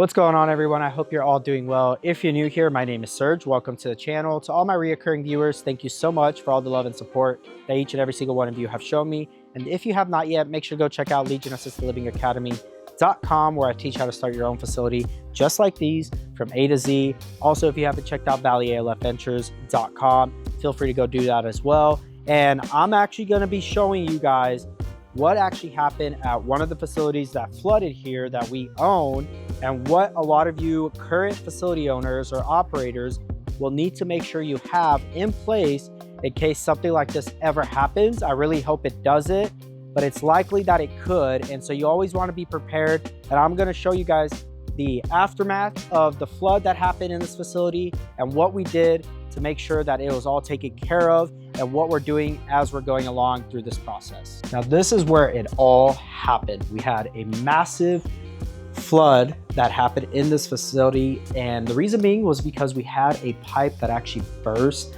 What's going on, everyone? I hope you're all doing well. If you're new here, my name is Serge. Welcome to the channel. To all my reoccurring viewers, thank you so much for all the love and support that each and every single one of you have shown me. And if you have not yet, make sure to go check out LegionAssistedLivingAcademy.com, where I teach how to start your own facility just like these from A to Z. Also, if you haven't checked out ValleyALFVentures.com, feel free to go do that as well. And I'm actually going to be showing you guys what actually happened at one of the facilities that flooded here that we own, and what a lot of you current facility owners or operators will need to make sure you have in place in case something like this ever happens. I really hope it doesn't, but it's likely that it could. And so you always want to be prepared. And I'm going to show you guys the aftermath of the flood that happened in this facility and what we did to make sure that it was all taken care of, and what we're doing as we're going along through this process. Now, this is where it all happened. We had a massive flood that happened in this facility, and the reason being was because we had a pipe that actually burst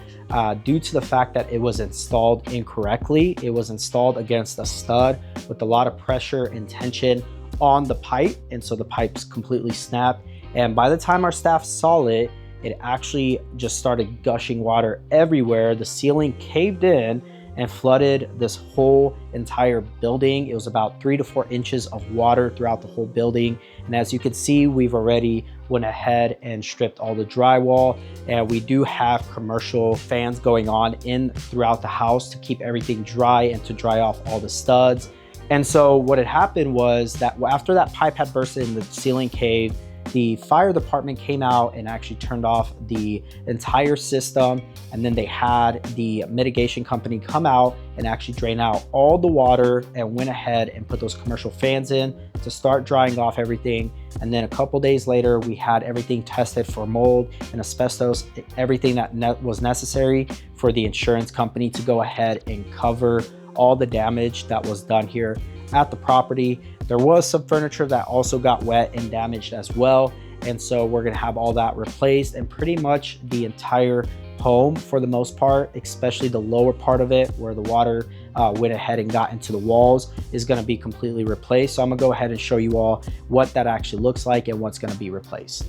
due to the fact that it was installed incorrectly. It was installed against a stud with a lot of pressure and tension on the pipe, and so the pipes completely snapped. And by the time our staff saw it, it actually just started gushing water everywhere. The ceiling caved in and flooded this whole entire building. It was about 3 to 4 inches of water throughout the whole building. And as you can see, we've already went ahead and stripped all the drywall. And we do have commercial fans going on in throughout the house to keep everything dry and to dry off all the studs. And so what had happened was that after that pipe had bursted and the ceiling caved, the fire department came out and actually turned off the entire system. And then they had the mitigation company come out and actually drain out all the water and went ahead and put those commercial fans in to start drying off everything. And then a couple days later, we had everything tested for mold and asbestos, everything that was necessary for the insurance company to go ahead and cover all the damage that was done here at the property. There was some furniture that also got wet and damaged as well. And so we're gonna have all that replaced, and pretty much the entire home for the most part, especially the lower part of it where the water went ahead and got into the walls, is gonna be completely replaced. So I'm gonna go ahead and show you all what that actually looks like and what's gonna be replaced.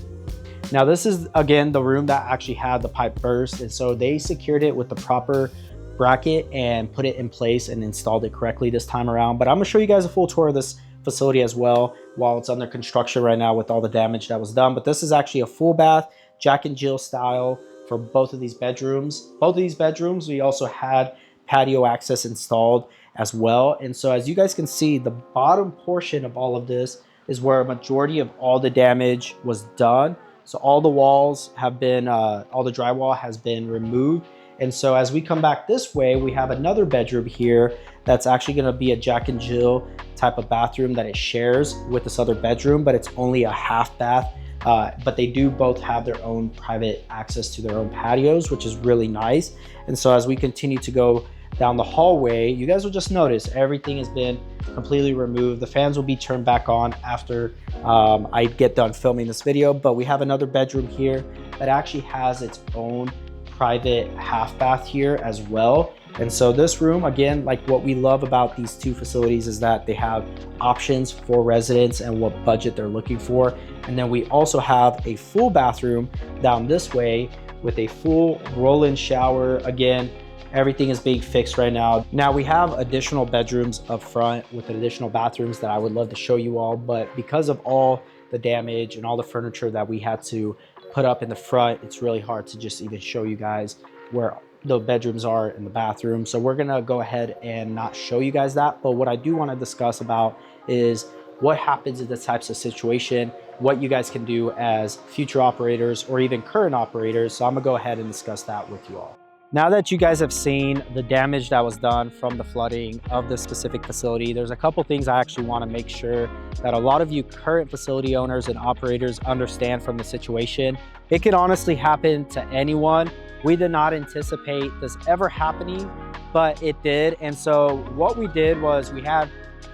Now, this is again the room that actually had the pipe burst. And so they secured it with the proper bracket and put it in place and installed it correctly this time around. But I'm gonna show you guys a full tour of this facility as well while it's under construction right now with all the damage that was done. But this is actually a full bath, Jack and Jill style for both of these bedrooms. Both of these bedrooms, we also had patio access installed as well. And so as you guys can see, the bottom portion of all of this is where a majority of all the damage was done. So all the walls have been, all the drywall has been removed. And so as we come back this way, we have another bedroom here that's actually going to be a Jack and Jill type of bathroom that it shares with this other bedroom, but it's only a half bath. But they do both have their own private access to their own patios, which is really nice. And so as we continue to go down the hallway, you guys will just notice everything has been completely removed. The fans will be turned back on after I get done filming this video. But we have another bedroom here that actually has its own private half bath here as well. And so this room, again, like what we love about these two facilities is that they have options for residents and what budget they're looking for. And then we also have a full bathroom down this way with a full roll-in shower. Again, everything is being fixed right now. Now we have additional bedrooms up front with additional bathrooms that I would love to show you all, but because of all the damage and all the furniture that we had to put up in the front, it's really hard to just even show you guys where the bedrooms are in the bathroom. So we're gonna go ahead and not show you guys that. But what I do want to discuss about is what happens in this types of situation, what you guys can do as future operators or even current operators. So I'm gonna go ahead and discuss that with you all. Now that you guys have seen the damage that was done from the flooding of this specific facility, there's a couple things I actually want to make sure that a lot of you current facility owners and operators understand from the situation. It could honestly happen to anyone. We did not anticipate this ever happening, but it did. And so what we did was we had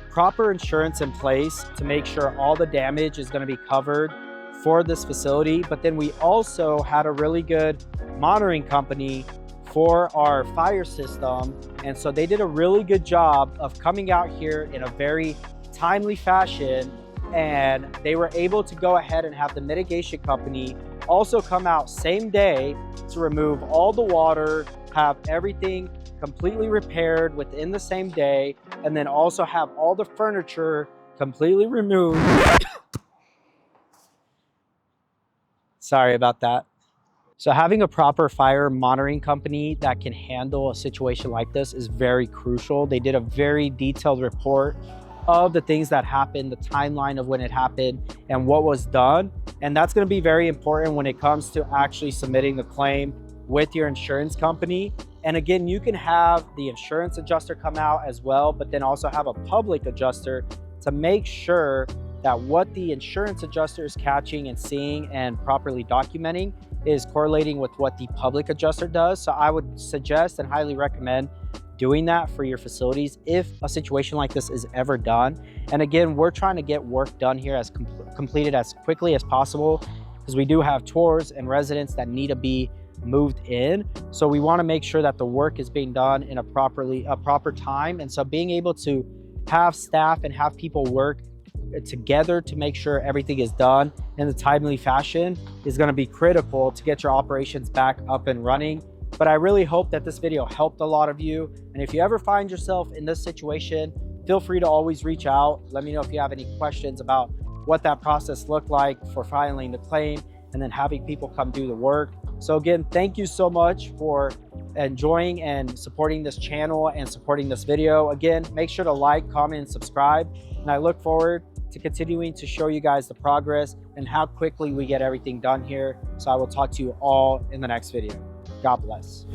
proper insurance in place to make sure all the damage is going to be covered for this facility. But then we also had a really good monitoring company for our fire system. And so they did a really good job of coming out here in a very timely fashion and they were able to go ahead and have the mitigation company also come out same day to remove all the water, have everything completely repaired within the same day, and then also have all the furniture completely removed. Sorry about that. So having a proper fire monitoring company that can handle a situation like this is very crucial. They did a very detailed report of the things that happened, the timeline of when it happened, and what was done. And that's going to be very important when it comes to actually submitting the claim with your insurance company. And again, you can have the insurance adjuster come out as well, but then also have a public adjuster to make sure that what the insurance adjuster is catching and seeing and properly documenting is correlating with what the public adjuster does. So I would suggest and highly recommend doing that for your facilities if a situation like this is ever done. And again, we're trying to get work done here as completed as quickly as possible, because we do have tours and residents that need to be moved in. So we want to make sure that the work is being done in a proper time. And so being able to have staff and have people work together to make sure everything is done in a timely fashion is going to be critical to get your operations back up and running. But I really hope that this video helped a lot of you. And if you ever find yourself in this situation, feel free to always reach out. Let me know if you have any questions about what that process looked like for filing the claim and then having people come do the work. So again, thank you so much for enjoying and supporting this channel and supporting this video. Again, make sure to like, comment, and subscribe. And I look forward to continuing to show you guys the progress and how quickly we get everything done here. So I will talk to you all in the next video. God bless.